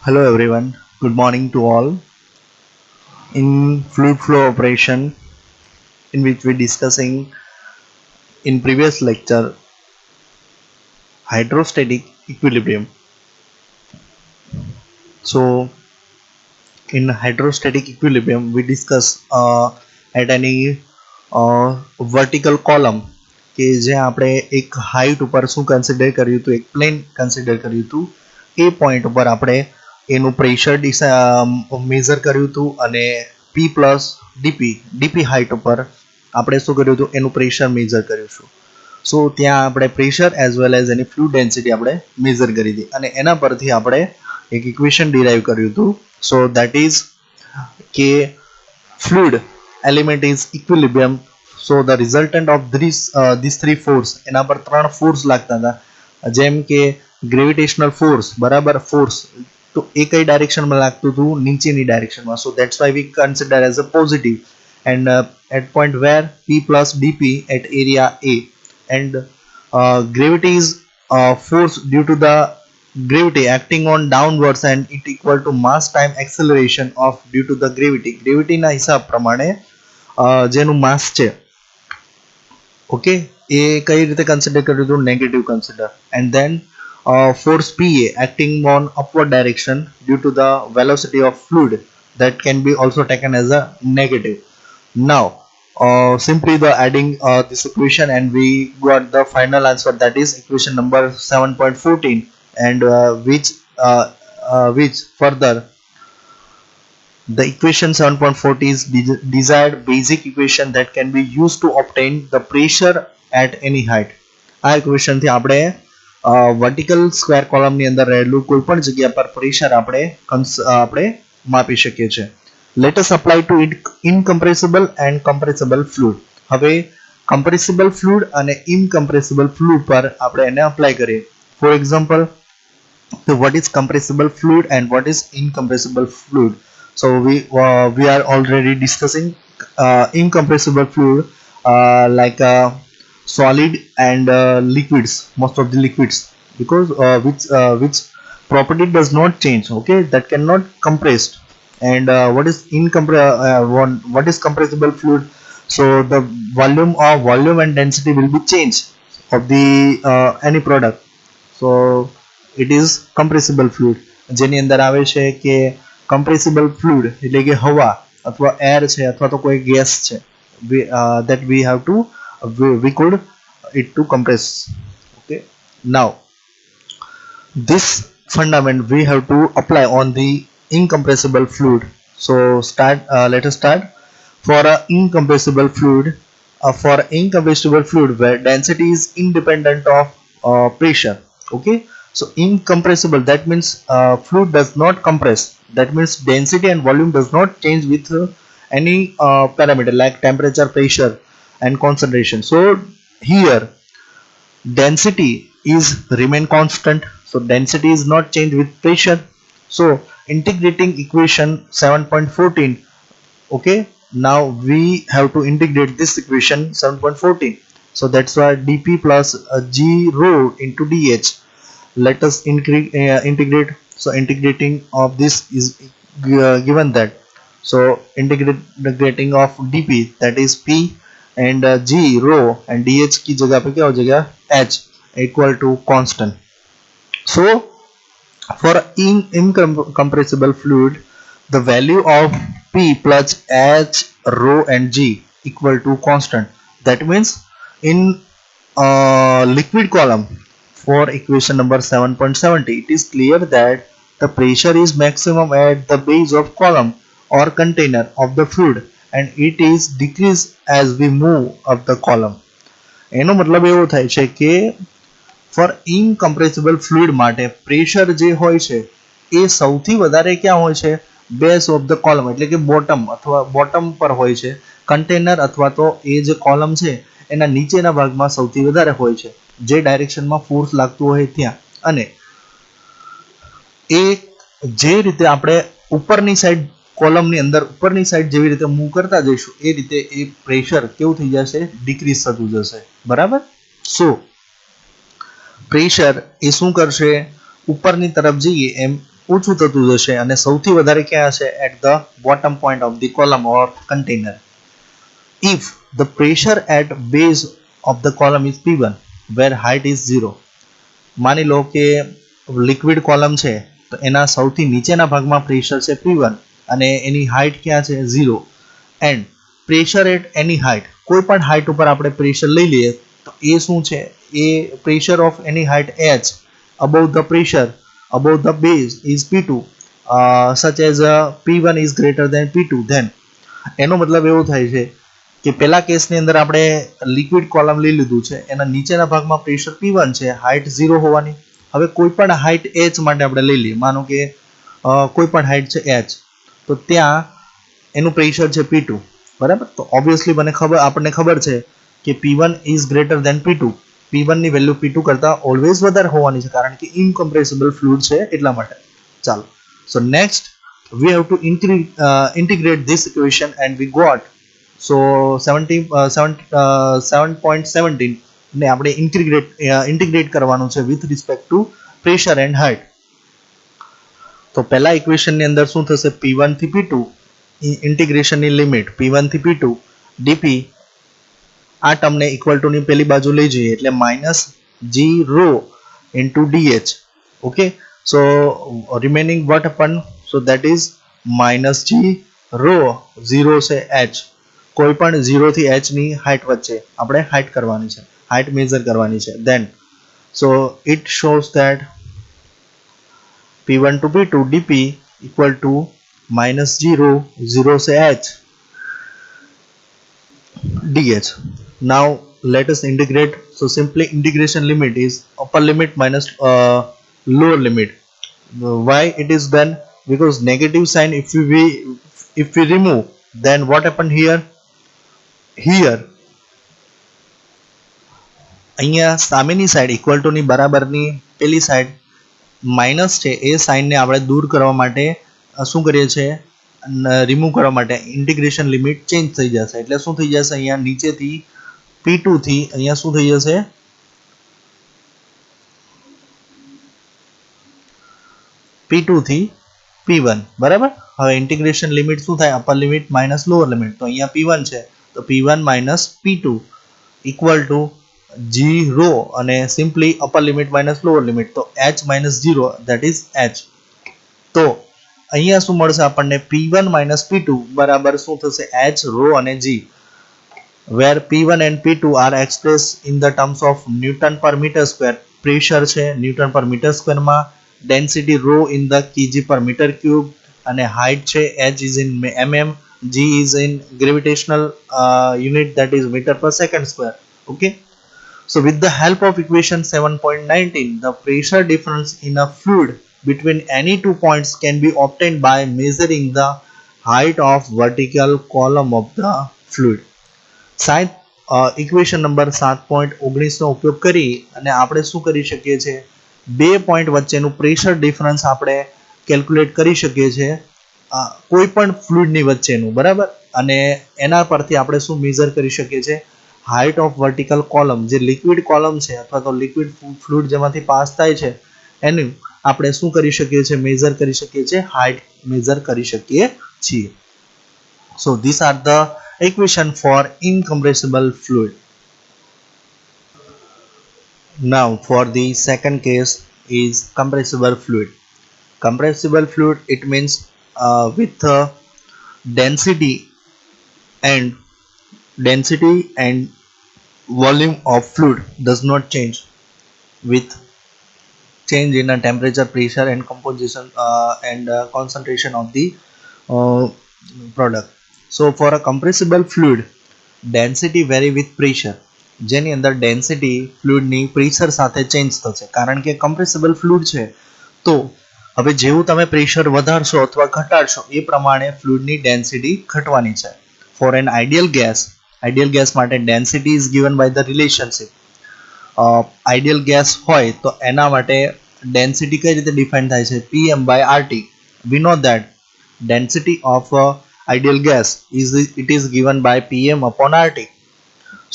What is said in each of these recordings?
Hello everyone, good morning to all. In fluid flow operation, in which we're discussing in previous lecture hydrostatic equilibrium. So, in hydrostatic equilibrium, we discuss at any vertical column કે જે આપણે એક height ઉપર શું consider કર્યું હતું, એક plane consider કર્યું હતું, એ પોઈન્ટ ઉપર આપણે એનું પ્રેશર મેઝર કર્યું હતું અને P પ્લસ ડીપી હાઈટ ઉપર આપણે શું કર્યું હતું, એનું પ્રેશર મેઝર કર્યું છું. સો ત્યાં આપણે પ્રેશર એઝ વેલ એઝ એની ફ્લુઇડ ડેન્સિટી આપણે મેઝર કરી હતી અને એના પરથી આપણે એક ઇક્વેશન ડિરાઈવ કર્યું હતું. સો દેટ ઇઝ કે fluid element is equilibrium. So the resultant of these three force એના પર ત્રણ ફોર્સ લાગતા હતા, જેમ કે ગ્રેવિટેશનલ ફોર્સ બરાબર ફોર્સ તો એ કઈ ડાયરેક્શનમાં લાગતું હતું, નીચેની ડાયરેક્શનમાં. So that's why we consider as a positive and at point where P plus dP at area A and gravity is force due to the gravity acting on downwards and it equal to mass time acceleration of due to the gravity ના હિસાબ પ્રમાણે જેનું માસ છે okay એ કઈ રીતે consider કર્યું હતું, negative consider. And then force PA acting on upward direction due to the velocity of fluid that can be also taken as a negative. Now simply the adding this equation and we got the final answer, that is equation number 7.14 and which further the equation 7.40 is desired basic equation that can be used to obtain the pressure at any height. આ equation થી આપણે vertical square column ની અંદર રહેલું કોઈ પણ જગ્યા પર પ્રેશર આપણે માપી શકીએ છીએ. Let us apply to it incompressible and compressible fluid. હવે compressible fluid અને incompressible fluid પર આપણે એને apply કરીએ. For example, what is compressible fluid and what is incompressible fluid? So we are already discussing incompressible fluid like solid and liquids, most of the liquids, because which property does not change, okay, that cannot compressed. And what is compressible fluid? So the volume and density will be changed of the any product. So it is compressible fluid. જેની અંદર આવે છે કે compressible fluid એટલે કે હવા અથવા air છે અથવા તો કોઈ ગેસ છે, that we have to we could it to compress. Okay, now this fundament we have to apply on the incompressible fluid. So let us start. For a incompressible fluid where density is independent of pressure. Okay, so incompressible, that means fluid does not compress, that means density and volume does not change with any parameter like temperature, pressure and concentration. So here density is remain constant, so density is not changed with pressure. So integrating equation 7.14, okay, now we have to integrate this equation 7.14. So that's why dp plus g rho into dh. Let us integrate. So integrating of this is given that, so integrating of dp, that is p, and g rho and dh की जगह पे क्या हो जाएगा, h equal to constant. So for incompressible fluid the value of p plus h rho and g equal to constant. That means in liquid column for equation number 7.70 it is clear that the pressure is maximum at the base of column or container of the fluid and it is decreased as we move up the column. એનો મતલબ એવો થાય છે કે four ઇનકમ્પ્રેસિબલ fluid માટે pressure જે હોય છે એ સૌથી વધારે ક્યાં હોય છે, બેઝ ઓફ ધ કોલમ એટલે કે બોટમ અથવા બોટમ પર હોય છે, કન્ટેનર અથવા તો એ જે કોલમ છે એના નીચેના ભાગમાં સૌથી વધારે હોય છે, જે ડાયરેક્શનમાં ફોર્સ લાગતું હોય ત્યાં. અને એ જે રીતે આપણે ઉપરની સાઈડ કોલમની અંદર ઉપરની સાઈડ જેવી રીતે મૂવ કરતા જઈશું એ રીતે એ પ્રેશર કેવું થઈ જશે, ડિક્રીઝ થતું જશે, બરાબર. સો પ્રેશર એ શું કરશે, ઉપરની તરફ જઈએ એમ ઓછું થતું જશે અને સૌથી વધારે ક્યાં હશે? At the bottom point of the column or container. If the pressure at base of the column is P1 where height is 0, માની લો કે લિક્વિડ કોલમ છે તો એના સૌથી નીચેના ભાગમાં પ્રેશર છે P1 અને એની હાઇટ ક્યાં છે? 0. And pressure at any height, કોઈ પણ હાઇટ ઉપર આપણે પ્રેશર લઈ લઈએ તો એ શું છે? એ પ્રેશર ઓફ એની height h above the pressure above the base is P2 such as P1 is greater than P2, then એનો મતલબ એવો થાય છે કે પેલા કેસની અંદર આપણે લિક્વિડ કોલમ લઈ લીધું છે, એના નીચેના ભાગમાં પ્રેશર P1 છે, હાઇટ 0 હોવાની. હવે કોઈ પણ હાઇટ h માટે આપણે લઈ લઈએ, માનો કે કોઈ પણ હાઇટ છે h, તો ત્યાં એનું પ્રેશર છે P2, બરાબર. તો ઓબ્વિયસલી આપણને ખબર છે કે P1 is greater than P2. P1 ની વેલ્યુ P2 કરતા ઓલવેઝ વધારે હોવાની છે કારણ કે ઇનકમ્પ્રેસિબલ ફ્લુઇડ છે એટલા માટે. ચાલો, so next we have to integrate this equation and we got so 7.17 ને આપણે ઇન્ટિગ્રેટ કરવાનું છે with respect to pressure and height. તો પહેલા ઇક્વેશન ની અંદર શું થશે? P1 થી P2 ઇન્ટિગ્રેશન ની લિમિટ P1 થી P2 dp આ ટર્મને ઇક્વલ ટુ ની પેલી બાજુ લઈ જઈએ એટલે minus g rho into dh. Okay, so remaining what happen? So that is minus g rho 0 से h. કોઈ પણ 0 થી h ની હાઇટ વચ્ચે આપણે હાઇટ કરવાની છે, હાઇટ મેઝર કરવાની છે. Then so it shows that P1 to P2 dp equal to minus 0 से h dh. Now let us integrate. So simply integration limit is upper limit minus lower limit. Why it is done? Because negative sign if we remove, then what happened here? Here અહીંયા સામેની side equal to ની બરાબરની પેલી side minus છે એ સાઇનને આપણે દૂર કરવા માટે શું કરીએ છીએ? રિમૂવ કરવા માટે ઇન્ટિગ્રેશન લિમિટ ચેન્જ થઈ જશે. એટલે શું થઈ જશે? અહીંયા નીચેથી P2 થી અહીંયા શું થઈ જશે? P2 થી P1, બરાબર. હવે ઇન્ટિગ્રેશન લિમિટ શું થાય? Upper limit minus lower limit. તો અહીંયા P1 છે તો P1 minus P2 equal to g rho અને simply upper limit minus lower limit તો h minus 0 that is h. તો અહીંયા શું મળશે આપણને? P1 માઇનસ P2 બરાબર શું થશે? h rho અને g, where P1 and P2 are expressed in the terms of Newton per meter square. Pressure છે ન્યૂટન પર મીટર સ્ક્વેરમાં, density rho in the kg per meter cube અને height છે h is in mm, g is in gravitational unit that is meter per second square. Okay, so with the help of equation 7.19 the pressure difference in a fluid between any two points can be obtained by measuring the height of vertical column of the fluid. Equation number 7.19 નો ઉપયોગ કરી અને આપણે શું કરી શકીએ છીએ? બે point વચ્ચેનું પ્રેશર ડિફરન્સ આપણે કેલ્ક્યુલેટ કરી શકીએ છીએ કોઈ પણ ફ્લુઇડની વચ્ચેનું, બરાબર. અને એના પરથી આપણે શું મેઝર કરી શકીએ છીએ? હાઇટ ઓફ વર્ટિકલ કોલમ, જે લિક્વિડ કોલમ છે અથવા તો લિક્વિડ ફ્લુઇડ જેમાંથી પાસ થાય છે એનું આપણે શું કરી શકીએ છીએ? મેઝર કરી શકીએ છીએ, હાઇટ મેઝર કરી શકીએ છીએ. So this are the equation for incompressible fluid. Now for the second case is compressible fluid. Compressible fluid, it means with density and volume of fluid does not change with change in a temperature, pressure and composition and concentration of the product. So for a compressible fluid density vary with pressure. જેની અંદર density ફ્લુઇડની pressure સાથે change થશે કારણ કે કમ્પ્રેસિબલ fluid છે. તો હવે જેવું તમે પ્રેશર વધારશો અથવા ઘટાડશો એ પ્રમાણે ફ્લુઇડની ડેન્સિટી ઘટવાની છે. ફોર એન આઈડિયલ ગેસ માટે density is given by the relationship. Ideal gas હોય તો એના માટે ડેન્સિટી કઈ રીતે ડિફાઇન થાય છે? Pm by RT. We know that density of ideal gas is given by Pm upon RT.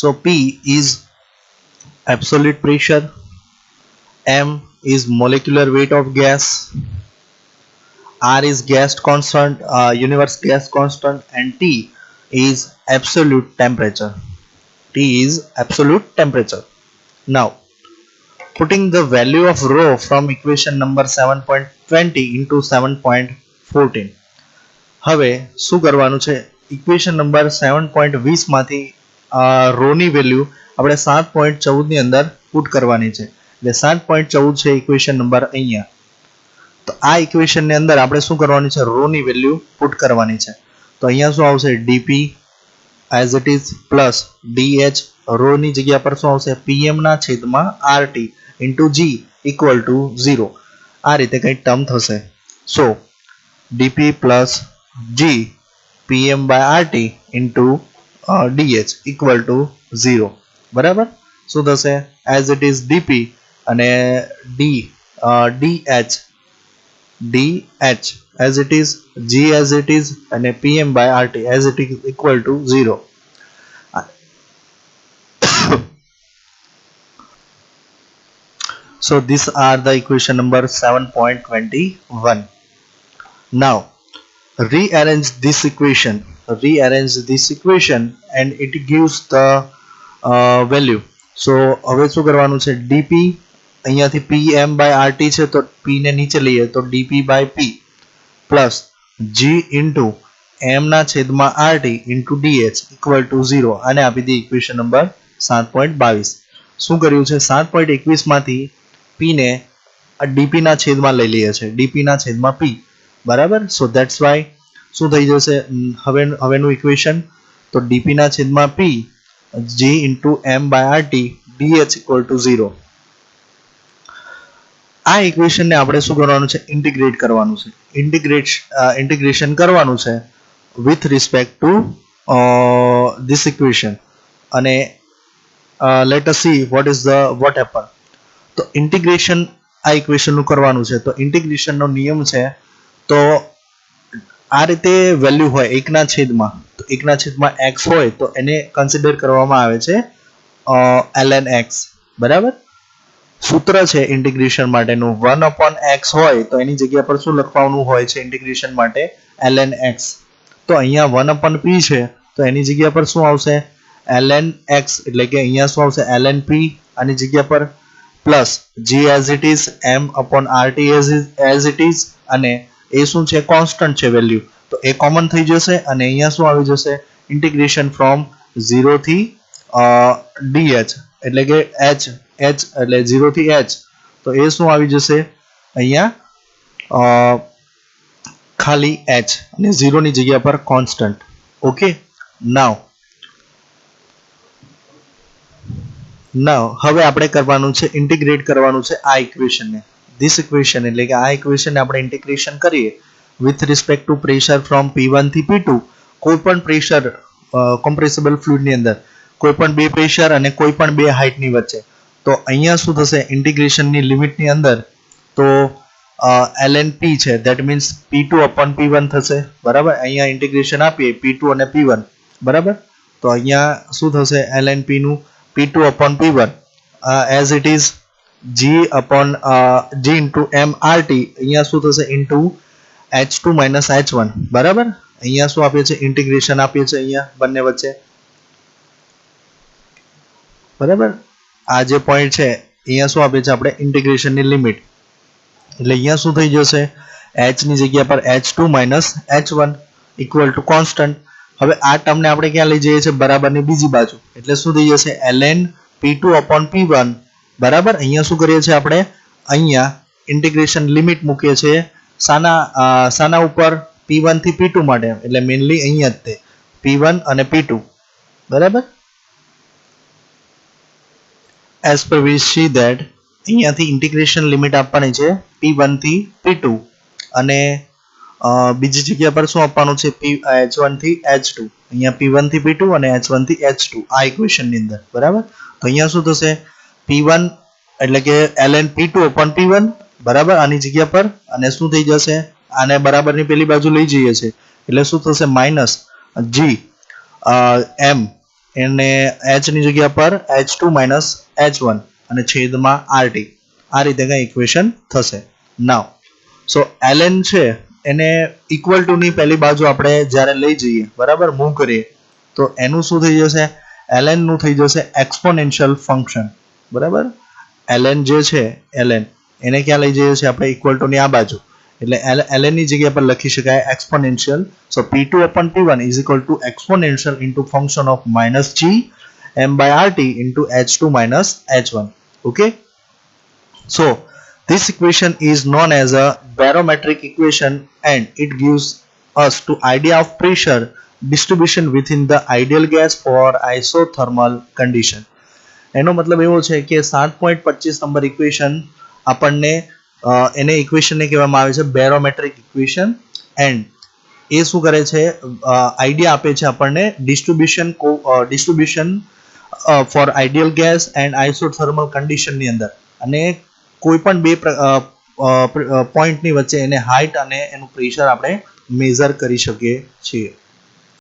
So P is absolute pressure, M is molecular weight of gas, R is gas constant, universe gas constant, and T is absolute temperature. T is absolute temperature. Now, putting the value of rho from equation number 7.20 into 7.14. હવે શું કરવાનું છે? Equation number 7.20 માંથી row ની value આપણે 7.14 ની અંદર put કરવાની છે. એટલે 7.14 છે ઇક્વેશન નંબર અહીંયા. તો આ ઇક્વેશન ની અંદર આપણે શું કરવાની છે? રો ની વેલ્યુ પુટ કરવાની છે. તો અહીંયા શું આવશે? dp as it is plus dh, rho ની જગ્યા પર શું આવશે? pm ના છેદમાં rt into g equal to 0. આ રીતે કંઈ ટર્મ થશે. સો dp plus g pm by rt into dh equal to 0. બરાબર? શું થશે? as it is dp અને dh as it is, g as it is, and pm by rt as it is equal to 0. So these are the equation number 7.21. Now rearrange this equation and it gives the value. So હવે શું કરવાનું છે? dp અહીંયાથી pm by rt છે તો p ને નીચે લઈએ તો dp by p plus g into m ના છેદમાં rt into dh equal to 0. આને આપી દી ઇક્વેશન નંબર 7.22. શું કર્યું છે? 7.21 માંથી p ને dp ના છેદમાં લઈ લઈએ છે, dp ના છેદમાં p. બરાબર? સો ધેટ્સ વાય શું થઈ જશે હવેનું ઇક્વેશન? તો dp ના છેદમાં p g into m by rt dh equal to 0. આ ઇક્વેશનને આપણે શું કરવાનું છે? ઇન્ટિગ્રેટ કરવાનું છે. ઇન્ટિગ્રેશન કરવાનું છે with respect to this equation. અને let us see what happened. તો ઇન્ટિગ્રેશન આ ઇક્વેશનનું કરવાનું છે. તો ઇન્ટિગ્રેશનનો નિયમ છે તો આ રીતે વેલ્યુ હોય એકના છેદમાં, તો એકના છેદમાં x હોય તો એને કન્સિડર કરવામાં આવે છે ln x. બરાબર? સૂત્ર છે ઇન્ટિગ્રેશન માટેનું 1/x હોય તો એની જગ્યા પર શું લખવાનું હોય છે ઇન્ટિગ્રેશન માટે? ln x. તો અહીંયા 1/p છે તો એની જગ્યા પર શું આવશે? ln x. એટલે કે અહીંયા શું આવશે? ln p. આની જગ્યા પર plus g as it is, m upon rt as it is, અને એ શું છે? કોન્સ્ટન્ટ છે વેલ્યુ, તો એ કોમન થઈ જશે અને અહીંયા શું આવી જશે? ઇન્ટિગ્રેશન ફ્રોમ 0 થી dh એટલે કે h એટલે 0 થી h. તો એ શું આવી જશે? અહીંયા ખાલી h અને 0 ની જગ્યા પર કોન્સ્ટન્ટ. ઓકે. નાવ હવે આપણે કરવાનું છે ઇન્ટિગ્રેટ કરવાનું છે આ ઇક્વેશનને. ધીસ ઇક્વેશન એટલે કે આ ઇક્વેશનને આપણે ઇન્ટિગ્રેશન કરીએ with respect to pressure from P1 થી P2. કોઈ પણ પ્રેશર કોમ્પ્રેસિબલ ફ્લુઇડની અંદર કોઈ પણ બે પ્રેશર અને કોઈ પણ બે હાઇટની વચ્ચે. તો અહીંયા શું થશે? ઇન્ટિગ્રેશનની લિમિટની અંદર તો ln p છે that means P2 upon P1 થશે. બરાબર? અહીંયા ઇન્ટિગ્રેશન આપીએ P2 અને P1. બરાબર? તો અહીંયા શું થશે? ln p નું P2 upon P1 as it is g upon g into m rt. અહીંયા શું થશે? into h2 minus h1. બરાબર? અહીંયા શું આપીએ છે? ઇન્ટિગ્રેશન આપીએ છે અહીંયા બંને વચ્ચે. બરાબર? આ જે પોઈન્ટ છે અહીંયા શું આપીએ છે આપણે? ઇન્ટિગ્રેશનની લિમિટ. એટલે અહીંયા શું થઈ જશે? h ની જગ્યા પર h2 minus h1 equal to constant. હવે આ ટર્મને આપણે ક્યાં લઈ જઈએ છીએ? બરાબરની બીજી બાજુ. એટલે શું થઈ જશે? ln p2 upon p1. બરાબર? અહીંયા શું કરીએ છીએ આપણે? અહીંયા ઇન્ટિગ્રેશન લિમિટ મૂકીએ છીએ સાના ઉપર? p1 થી p2 માટે. એટલે મેઇનલી અહીંયા જ તે p1 અને p2. બરાબર? as per we see that અહીંયાથી ઇન્ટિગ્રેશન લિમિટ આપવાની છે p1 થી p2 અને બીજી જગ્યા પર શું આપવાનું છે? h1 થી h2. અહીંયા p1 થી p2 અને h1 થી h2 આ ઇક્વેશનની અંદર. બરાબર? તો અહીંયા શું થશે? p1 એટલે કે ln p2 upon p1. બરાબર? આની જગ્યા પર અને શું થઈ જશે? આને બરાબરની પેલી બાજુ લઈ જઈએ છે એટલે શું થશે? માઇનસ g m અને h ની જગ્યા પર h2 minus h1 અને છેદમાં rt. આ રીતે કઈ ઇક્વેશન થશે. નાવ સો ln છે એને ઇક્વલ ટુ ની પહેલી બાજુ આપણે જ્યારે લઈ જઈએ, બરાબર, મૂવ કરીએ, તો એનું શું થઈ જશે? ln નું થઈ જશે એક્સપોનેન્શિયલ ફંક્શન, બરાબર. ln જે છે, ln એને ક્યાં લઈ જઈએ છીએ આપણે? ઇક્વલ ટુ ની આ બાજુ, એટલે ln ની જગ્યા પર લખી શકાય exponential. So p2 upon p1 is equal to exponential into function of minus g m by rt into h2 minus h1. Okay, so this equation is known as a barometric equation and it gives us to idea of pressure distribution within the ideal gas for isothermal condition. એનો મતલબ એવો છે કે 7.25 number equation આપણને એને ઇક્વેશનને કહેવામાં આવે છે બેરોમેટ્રિક ઇક્વેશન, એન્ડ એ શું કરે છે? આઈડિયા આપે છે આપણને distribution for ideal gas and isothermal કન્ડિશનની અંદર, અને કોઈ પણ બે પોઈન્ટની વચ્ચે એને હાઇટ અને એનું પ્રેશર આપણે મેઝર કરી શકીએ છીએ.